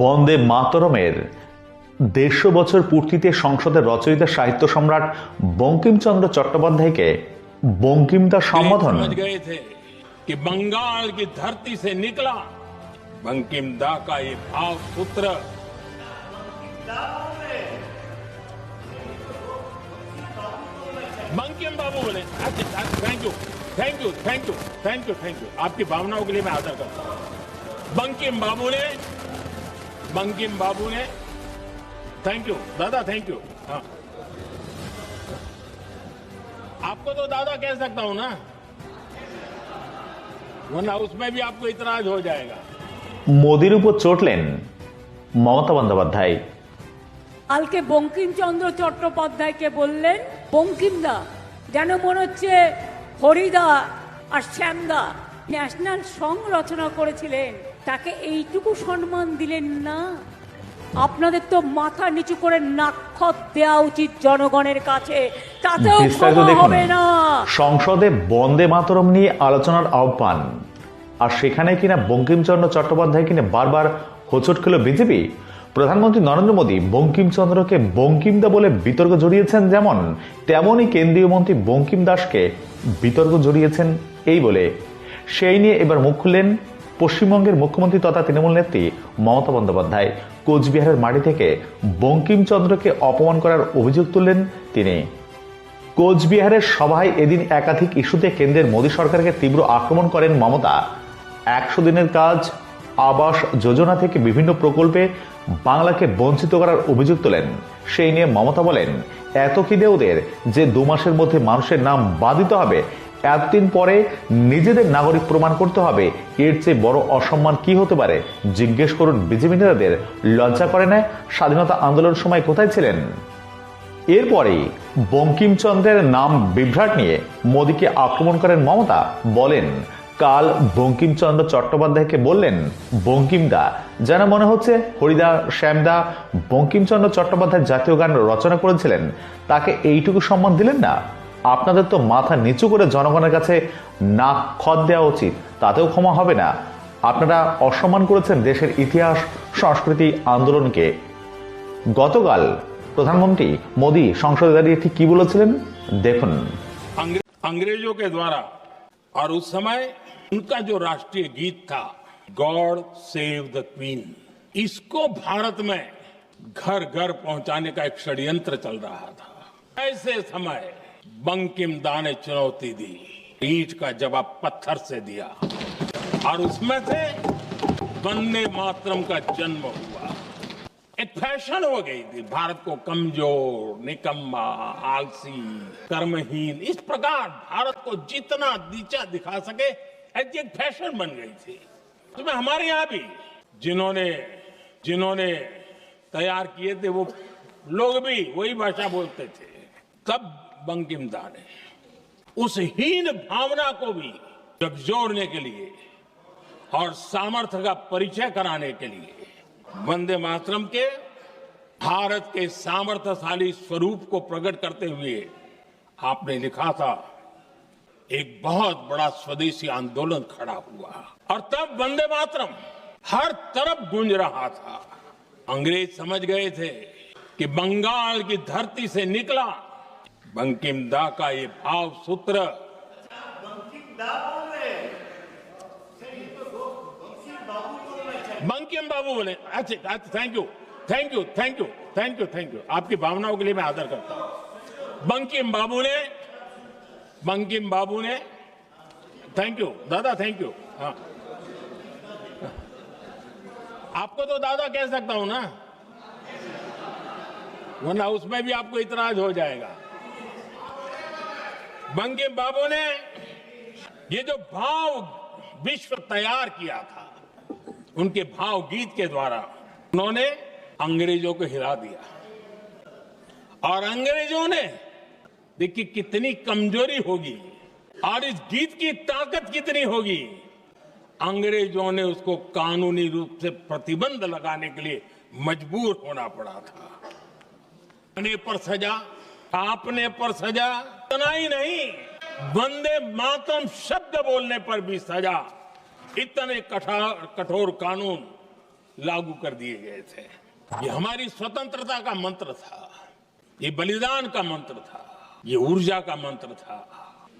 বন্দে মাতরমের 150 বছর পূর্তিতে সংসদের রচয়িতা সাহিত্য সম্রাট বঙ্কিমচন্দ্র চট্টোপাধ্যায়কে বঙ্কিমদা সম্বোধন। समझ गए थे कि बंगाल की धरती से निकला बंकिम दा का ये भाव पुत्र बंकिम बाबू बोले। Thank you thank you thank you thank you thank you आपकी भावनाओं के लिए मैं आदर करता हूं। बंकिम बाबू ने थैंक यू दादा, थैंक यू। हाँ, आपको तो दादा कह सकता हूं ना, वरना उसमें भी आपको इतराज हो जाएगा। মোদির উপর চটলেন মমতা বন্দ্যোপাধ্যায়। কালকে বঙ্কিমচন্দ্র চট্টোপাধ্যায়কে বললেন বঙ্কিমদা, যেন মনে হচ্ছে হরিদা আর শ্যামদা ন্যাশনাল সং রচনা করেছিলেন, তাকে এইটুকু সম্মান দিলেন না। আপনাদের তো মাথা নিচু করে নাক্ষত দেওয়া উচিত জনগণের কাছে, তাতেও ক্ষমা হবে না। সংসদে বন্দে মাতরম নিয়ে আলোচনার আহ্বান, আর সেখানে কিনা বঙ্কিমচন্দ্র চট্টোপাধ্যায় কিনা বারবার হোঁচট খেল বিজেপি। প্রধানমন্ত্রী নরেন্দ্র মোদী বঙ্কিমচন্দ্রকে বঙ্কিমদা বলে বিতর্ক জড়িয়েছেন, যেমন তেমনই কেন্দ্রীয় মন্ত্রী বঙ্কিম দাসকে বিতর্ক জড়িয়েছেন এই বলে। সেই নিয়ে এবার মুখ খুললেন পশ্চিমবঙ্গের মুখ্যমন্ত্রী তথা তৃণমূল নেত্রী মমতা বন্দ্যোপাধ্যায়। কোচবিহারের মাটি থেকে বঙ্কিমচন্দ্রকে অপমান করার অভিযোগ তুললেন তিনি। কোচবিহারের সভায় এদিন একাধিক ইস্যুতে কেন্দ্রের মোদী সরকারকে তীব্র আক্রমণ করেন মমতা। 100 দিনের কাজ, আবাস যোজনা থেকে বিভিন্ন প্রকল্পে বাংলাকে বঞ্চিত করার অভিযোগ তোলেন। সেই নিয়ে মমতা বলেন, এত খিদে ওদের যে 2 মাসের মধ্যে মানুষের নাম বাদ দিতে হবে, এতদিন পরে নিজেদের নাগরিক প্রমাণ করতে হবে, এর চেয়ে বড় অসম্মান কি হতে পারে? জিজ্ঞেস করুন বিজেপি নেতাদের, লজ্জা করে না? স্বাধীনতা আন্দোলনের সময় কোথায় ছিলেন? এরপরেই বঙ্কিমচন্দ্রের নাম বিভ্রাট নিয়ে মোদীকে আক্রমণ করেন মমতা। বলেন, কাল বঙ্কিমচন্দ্র চট্টোপাধ্যায়কে বললেন বঙ্কিমদা, যেন মনে হচ্ছে হরিদা শ্যামদা বঙ্কিমচন্দ্র চট্টোপাধ্যায় জাতীয় গান রচনা করেছিলেন, তাকে এইটুকু সম্মান দিলেন না। আপনাদের তো মাথা নিচু করে জনগণের কাছে নাক খত দেওয়া উচিত, তাতেও ক্ষমা হবে না। আপনারা অসম্মান করেছেন দেশের ইতিহাস, সংস্কৃতি, আন্দোলনকে। গতকাল প্রধানমন্ত্রী মোদী সংসদে দাঁড়িয়ে ঠিক কি বলেছিলেন দেখুন। अंग्रेजों के द्वारा और उस समय उनका जो राष्ट्रीय गीत था गॉड सेव द क्वीन, इसको भारत में घर घर पहुंचाने का एक षड्यंत्र चल रहा था। ऐसे समय बंकिम दा ने चुनौती दी, ईंट का जवाब पत्थर से दिया और उसमें से वंदे मातरम का जन्म हुआ। एक फैशन हो गई थी भारत को कमजोर, निकम्मा, आलसी, कर्महीन, इस प्रकार भारत को जितना नीचा दिखा सके ऐसी एक फैशन बन गई थी। उसमें हमारे यहां भी जिन्होंने तैयार किए थे वो लोग भी वही भाषा बोलते थे। तब बंकिम दा ने उस हीन भावना को भी झकझोरने के लिए और सामर्थ्य का परिचय कराने के लिए वंदे मातरम के भारत के सामर्थ्यशाली स्वरूप को प्रकट करते हुए आपने लिखा था, एक बहुत बड़ा स्वदेशी आंदोलन खड़ा हुआ और तब वंदे मातरम हर तरफ गूंज रहा था। अंग्रेज समझ गए थे कि बंगाल की धरती से निकला बंकिम दा का ये भाव सूत्र। बंकिम बाबू बोले। अच्छा, thank you thank you thank you thank you thank you आपकी भावनाओं के लिए मैं आदर करता हूं। बंकिम बाबू ने थैंक यू दादा, थैंक यू। हाँ, आपको तो दादा कह सकता हूं ना, वरना उसमें भी आपको इतराज हो जाएगा। बंकिम बाबू ने ये जो भाव विश्व तैयार किया था, उनके भाव गीत के द्वारा उन्होंने अंग्रेजों को हिला दिया और अंग्रेजों ने देखिए कितनी कमजोरी होगी और इस गीत की ताकत कितनी होगी। अंग्रेजों ने उसको कानूनी रूप से प्रतिबंध लगाने के लिए मजबूर होना पड़ा था। अपने पर सजा, आपने पर सजा, इतना ही नहीं, वंदे मातरम शब्द बोलने पर भी सजा। इतने कठोर कानून लागू कर दिए गए थे। ये हमारी स्वतंत्रता का मंत्र था, ये बलिदान का मंत्र था, ये ऊर्जा का मंत्र था,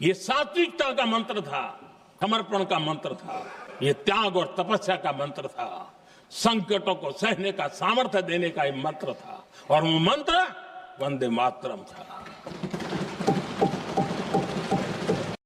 ये सात्विकता का मंत्र था, समर्पण का मंत्र था, ये त्याग और तपस्या का मंत्र था, संकटों को सहने का सामर्थ्य देने का ये मंत्र था, और वो मंत्र वंदे मातरम था।